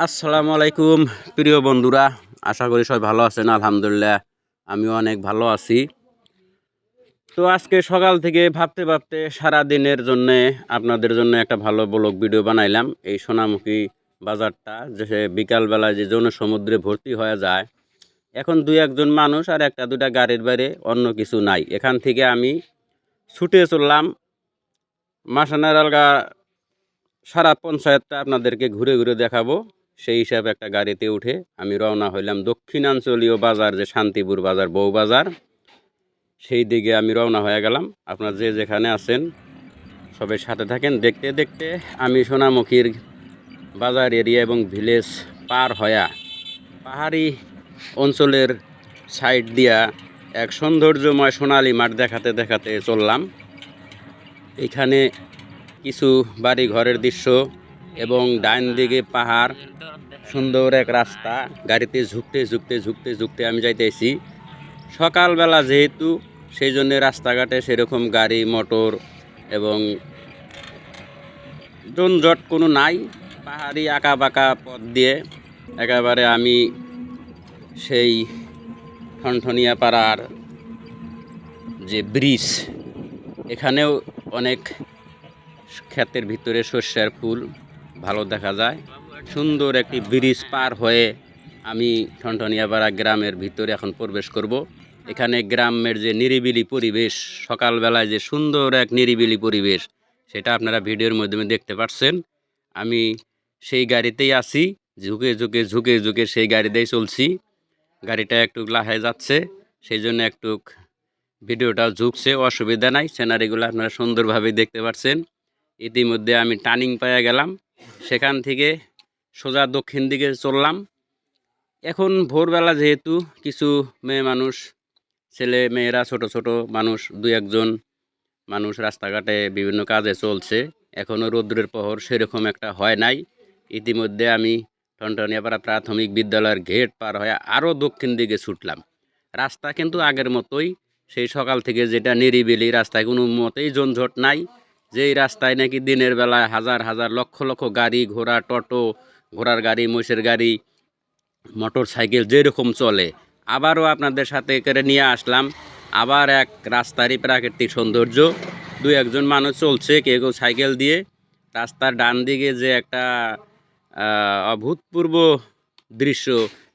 আসসালামু আলাইকুম প্রিয় বন্ধুরা, আশা করি সবাই ভালো আছেন। আলহামদুলিল্লাহ আমিও অনেক ভালো আছি। তো আজকে সকাল থেকে ভাবতে ভাবতে সারা দিনের জন্য আপনাদের জন্য একটা ভালো ব্লগ ভিডিও বানাইলাম। এই সোনামুখী বাজারটা যে বিকালবেলায় যে জনসমুদ্রে ভর্তি হয়ে যায়, এখন দুই একজন মানুষ আর একটা দুটা গাড়ির বাইরে অন্য কিছু নাই। এখান থেকে আমি ছুটে চললাম মাসানার আলগা সারা পঞ্চায়েতটা আপনাদেরকে ঘুরে ঘুরে দেখাবো। সেই হিসাবে একটা গাড়িতে উঠে আমি রওনা হইলাম দক্ষিণাঞ্চলীয় বাজার, যে শান্তিপুর বাজার, বউ বাজার, সেই দিকে আমি রওনা হয়ে গেলাম। আপনারা যে যেখানে আছেন সবাই সাথে থাকেন। দেখতে দেখতে আমি সোনামুখীর বাজার এরিয়া এবং ভিলেজ পার হয়া পাহাড়ি অঞ্চলের সাইড দিয়া এক সৌন্দর্যময় সোনালী মাঠ দেখাতে দেখাতে চললাম। এখানে কিছু বাড়ি ঘরের দৃশ্য এবং ডাইন দিকে পাহাড়, সুন্দর এক রাস্তা। গাড়িতে ঝুঁকতে ঝুঁকতে ঝুঁকতে ঝুঁকতে আমি যাইতেছি। সকালবেলা যেহেতু, সেই জন্য রাস্তাঘাটে সেরকম গাড়ি মোটর এবং যানজট কোনো নাই। পাহাড়ি আঁকা বাঁকা পথ দিয়ে একেবারে আমি সেই ঠনঠনিয়া পাড়ার যে ব্রিজ, এখানেও অনেক ক্ষেতের ভিতরে শস্যের ফুল ভালো দেখা যায়। সুন্দর একটি ব্রিজ পার হয়ে আমি ঠনঠনিয়াপাড়া গ্রামের ভিতরে এখন প্রবেশ করব। এখানে গ্রামের যে নিরিবিলি পরিবেশ, সকালবেলায় যে সুন্দর এক নিরিবিলি পরিবেশ, সেটা আপনারা ভিডিওর মাধ্যমে দেখতে পাচ্ছেন। আমি সেই গাড়িতেই আছি, ঝুঁকে ঝুঁকে ঝুঁকে ঝুঁকে সেই গাড়িতেই চলছি। গাড়িটা একটু লাহে যাচ্ছে, সেই জন্য একটু ভিডিওটা ঝুঁকছে, অসুবিধা নাই। সিনারিগুলো আপনারা সুন্দরভাবে দেখতে পাচ্ছেন। ইতিমধ্যে আমি টার্নিং পেয়ে গেলাম, সেখান থেকে সোজা দক্ষিণ দিকে চললাম। এখন ভোরবেলা যেহেতু, কিছু মেয়ে মানুষ, ছেলে মেয়েরা, ছোট ছোট মানুষ, দুই একজন মানুষ রাস্তাঘাটে বিভিন্ন কাজে চলছে। এখনও রৌদ্রের প্রহর সেরকম একটা হয় নাই। ইতিমধ্যে আমি ঠনঠনিয়াপাড়া প্রাথমিক বিদ্যালয়ের গেট পার হয়ে আরও দক্ষিণ দিকে ছুটলাম। রাস্তা কিন্তু আগের মতোই, সেই সকাল থেকে যেটা নিরিবিলি, রাস্তায় কোনো মতেই যানজট নাই। যেই রাস্তায় নাকি দিনের বেলায় হাজার হাজার লক্ষ লক্ষ গাড়ি ঘোড়া, টোটো, ঘোড়ার গাড়ি, মহিষের গাড়ি, মোটর সাইকেল যেরকম চলে, আবারও আপনাদের সাথে করে নিয়ে আসলাম আবার এক রাস্তারই প্রাকৃতিক সৌন্দর্য। দুই একজন মানুষ চলছে, কেউ কেউ সাইকেল দিয়ে। রাস্তার ডান দিকে যে একটা অভূতপূর্ব দৃশ্য,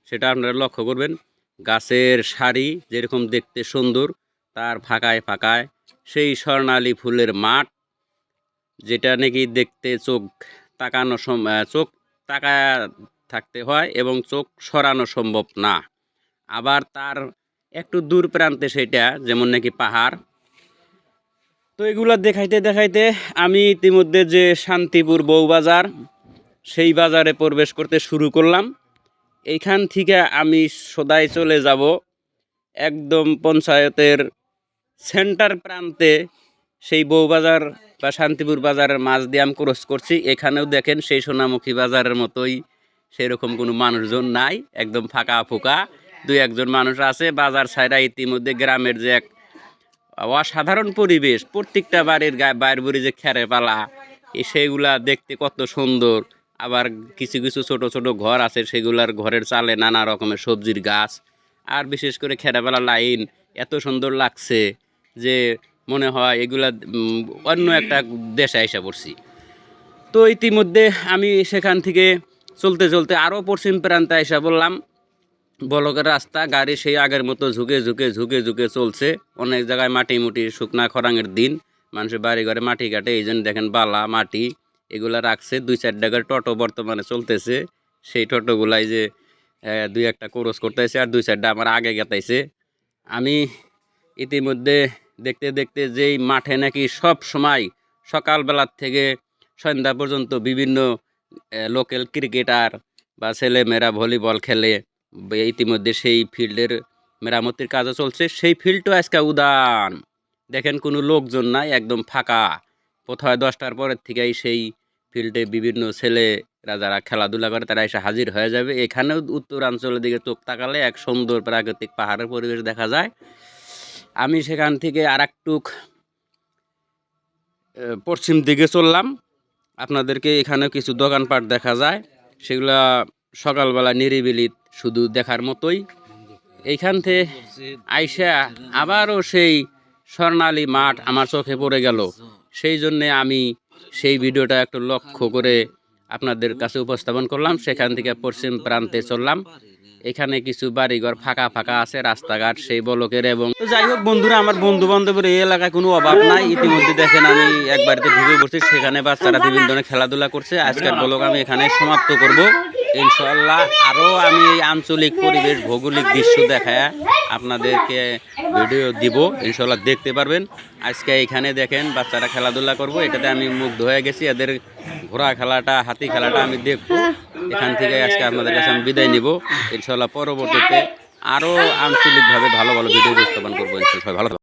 সেটা আপনারা লক্ষ্য করবেন। গাছের সারি যেরকম দেখতে সুন্দর, তার ফাঁকায় ফাঁকায় সেই স্বর্ণালী ফুলের মাঠ, যেটা নাকি দেখতে চোখ তাকানো চোখ তাকায় থাকতে হয় এবং চোখ সরানো সম্ভব না। আবার তার একটু দূর প্রান্তে সেটা যেমন নাকি পাহাড়। তো এগুলো দেখাইতে দেখাইতে আমি ইতিমধ্যে যে শান্তিপুর বউবাজার, সেই বাজারে প্রবেশ করতে শুরু করলাম। এইখান থেকে আমি সদাই চলে যাব একদম পঞ্চায়েতের সেন্টার প্রান্তে। সেই বউবাজার বা শান্তিপুর বাজারের মাঝ দিয়ে আমি ক্রস করছি। এখানেও দেখেন সেই সোনামুখী বাজারের মতোই সেরকম কোনো মানুষজন নাই, একদম ফাঁকা ফোকা। দুই একজন মানুষ আছে। বাজার ছাইরা ইতিমধ্যে গ্রামের যে এক অসাধারণ পরিবেশ, প্রত্যেকটা বাড়ির বাইর বুড়ি যে খেরে পালা, সেগুলা দেখতে কত সুন্দর। আবার কিছু কিছু ছোট ছোট ঘর আছে, সেগুলার ঘরের চালে নানা রকমের সবজির গাছ। আর বিশেষ করে খেরাপালা লাইন এত সুন্দর লাগছে যে মনে হয় এগুলা অন্য একটা দেশে এসে পড়ছি। তো ইতিমধ্যে আমি সেখান থেকে চলতে চলতে আরও পশ্চিম প্রান্তে এসে বললাম। বলকের রাস্তা, গাড়ি সেই আগের মতো ঝুঁকে ঝুঁকে ঝুঁকে ঝুঁকে চলছে। অনেক জায়গায় মাটি মুটি, শুকনা খরাঙের দিন, মানুষের বাড়ি ঘরে মাটি কাটে, এই জন্য দেখেন বালা মাটি এগুলা রাখছে। দুই চার টাকার টোটো বর্তমানে চলতেছে। সেই টোটোগুলাই যে দুই একটা ক্রস করতেছে, আর দুই চারটা আমার আগে গেতাইছে। আমি ইতিমধ্যে দেখতে দেখতে যেই মাঠে নাকি সব সময় সকালবেলার থেকে সন্ধ্যা পর্যন্ত বিভিন্ন লোকাল ক্রিকেটার বা ছেলেমেয়েরা ভলিবল খেলে, ইতিমধ্যে সেই ফিল্ডের মেরামতির কাজও চলছে। সেই ফিল্ডটা আজকে উদান, দেখেন কোনো লোকজন নাই, একদম ফাঁকা। কোথায় 10টার পরের থেকেই সেই ফিল্ডে বিভিন্ন ছেলেরা যারা খেলাধুলা করে তারা এসে হাজির হয়ে যাবে। এখানেও উত্তরাঞ্চলের দিকে চোখ তাকালে এক সুন্দর প্রাকৃতিক পাহাড়ের পরিবেশ দেখা যায়। আমি সেখান থেকে আর একটু পশ্চিম দিকে চললাম। আপনাদেরকে এখানেও কিছু দোকানপাট দেখা যায়। সেগুলা সকালবেলা নিরিবিলি শুধু দেখার মতোই। এইখান থেকে আইসা আবারও সেই স্বর্ণালী মাঠ আমার চোখে পড়ে গেল। সেই জন্যে আমি সেই ভিডিওটা একটু লক্ষ্য করে আপনাদের কাছে উপস্থাপন করলাম। সেখান থেকে পশ্চিম প্রান্তে চললাম। এখানে কিছু বাড়িঘর ফাঁকা ফাঁকা আছে, রাস্তাঘাট সেই বলকের। এবং যাই হোক বন্ধুরা, আমার বন্ধু বান্ধবের এই এলাকায় কোনো অভাব নাই। ইতিমধ্যে দেখেন আমি এক বাড়িতে ঢুকে পড়ছি, সেখানে বাচ্চারা বিভিন্ন ধরনের খেলাধুলা করছে। আজকের বলক আমি এখানে সমাপ্ত করব ইনশাআল্লাহ। আরও আমি এই আঞ্চলিক পরিবেশ ভৌগোলিক দৃশ্য দেখায় আপনাদেরকে ভিডিও দিব, ইনশাআল্লাহ দেখতে পারবেন। আজকে এখানে দেখেন বাচ্চারা খেলাধুলা করব, এটাতে আমি মুগ্ধ হয়ে গেছি। এদের ঘোড়া খেলাটা, হাতি খেলাটা আমি দেখবো। এখান থেকে আজকে আপনাদের কাছে আমি বিদায় নিব ইনশাআল্লাহ। পরবর্তীতে আরও আঞ্চলিকভাবে ভালো ভালো ভিডিও উপস্থাপন করবো ইনশাআল্লাহ। ভালো।